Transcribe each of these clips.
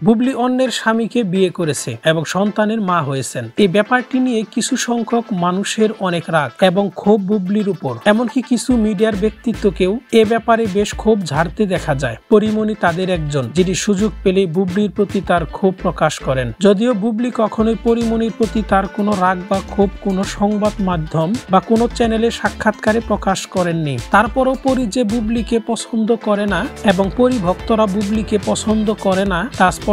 বুবলি অন্যের স্বামীকে বিয়ে করেছে এবং সন্তানের মা হয়েছেন। এই ব্যাপারটি নিয়ে কিছু সংখ্যক মানুষের অনেক রাগ এবং ক্ষোভ বুবলির উপর। এমনকি কিছু মিডিয়ার ব্যক্তিত্বকেও এ ব্যাপারে বেশ ক্ষোভ ঝাড়তে দেখা যায়। পরিমণি তাদের একজন, যিনি সুযোগ পেলেই বুবলির প্রতি তার ক্ষোভ প্রকাশ করেন। যদিও বুবলি কখনোই পরিমণির প্রতি তার কোনো রাগ বা ক্ষোভ কোনো সংবাদ মাধ্যম বা কোনো চ্যানেলে সাক্ষাৎকারে প্রকাশ করেননি। তারপরও পরি যে বুবলিকে পছন্দ করে না এবং পরি ভক্তরা বুবলিকে পছন্দ করে না তা স্পষ্ট।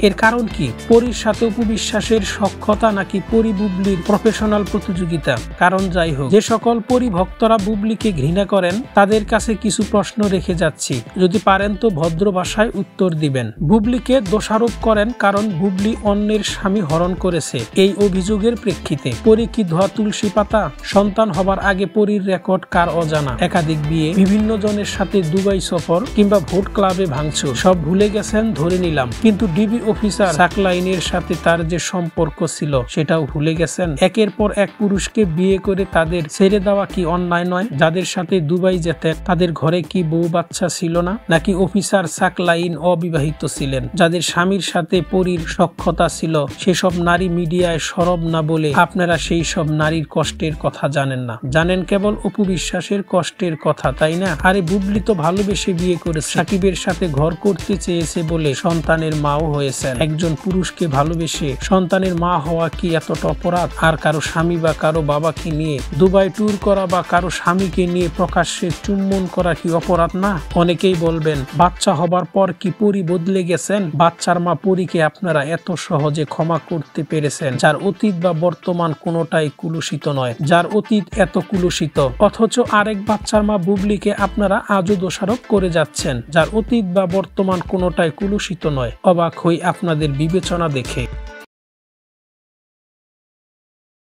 এর কারণ কি? পরির সাথে অপু বিশ্বাসের সখ্যতা নাকি পরি বুবলির প্রফেশনাল প্রতিযোগিতা? কারণ যাই হোক, যে সকল পরি ভক্তরা বুবলিকে ঘৃণা করেন তাদের কাছে কিছু প্রশ্ন রেখে যাচ্ছি, যদি পারেন তো ভদ্র ভাষায় উত্তর দিবেন। বুবলিকে দোষারোপ করেন কারণ বুবলি অন্যের স্বামী হরণ করেছে। এই অভিযোগের প্রেক্ষিতে পরি কি ধোয়া তুলসী পাতা? সন্তান হবার আগে পরির রেকর্ড কার অজানা? একাধিক বিয়ে, বিভিন্ন জনের সাথে দুবাই সফর কিংবা ভোট ক্লাবে ভাঙচুর, সব ভুলে গেছেন ধরে নিলাম, কিন্তু ডিবি অফিসার সাকলাইনের সাথে তার যে সম্পর্ক ছিল সেটাও ভুলে গেছেন। একের পর এক পুরুষকে বিয়ে করে তাদের ছেড়ে দেওয়া কি অন্যায় নয়? যাদের সাথে দুবাই যেতেন তাদের ঘরে কি বউ বাচ্চা ছিল না? নাকি অফিসার সাকলাইন অবিবাহিত ছিলেন? যাদের স্বামীর সাথে পরির সখ্যতা ছিল সেসব নারী মিডিয়ায় সরব না বলে আপনারা সেই সব নারীর কষ্টের কথা জানেন না, জানেন কেবল অপু বিশ্বাসের কষ্টের কথা, তাই না? আরে বুবলি তো ভালোবেসে বিয়ে করেছে, সাকিবের সাথে ঘর করতে চেয়েছে বলে সন্তানের মাও হয়েছেন। একজন পুরুষকে ভালোবেসে সন্তানের মা হওয়া কি এতটা অপরাধ? আর কারো স্বামী বা কারো বাবাকে নিয়ে দুবাই ট্যুর করা বা কারো স্বামীকে নিয়ে প্রকাশ্যে চুম্বন করা কি অপরাধ না? অনেকেই বলবেন বাচ্চা হবার পর কি পরি বদলে গেছেন? বাচ্চার মা পরিকে আপনারা এত সহজে ক্ষমা করতে পেরেছেন, যার অতীত বা বর্তমান কোনোটাই কুলুষিত নয়, যার অতীত এত কুলুষিত, অথচ আরেক বাচ্চার মা বুবলিকে আপনারা আজও দোষারোপ করে যাচ্ছেন, যার অতীত বা বর্তমান কোনোটাই কুলুষিত নয়। অবাক হই আপনাদের বিবেচনা দেখে।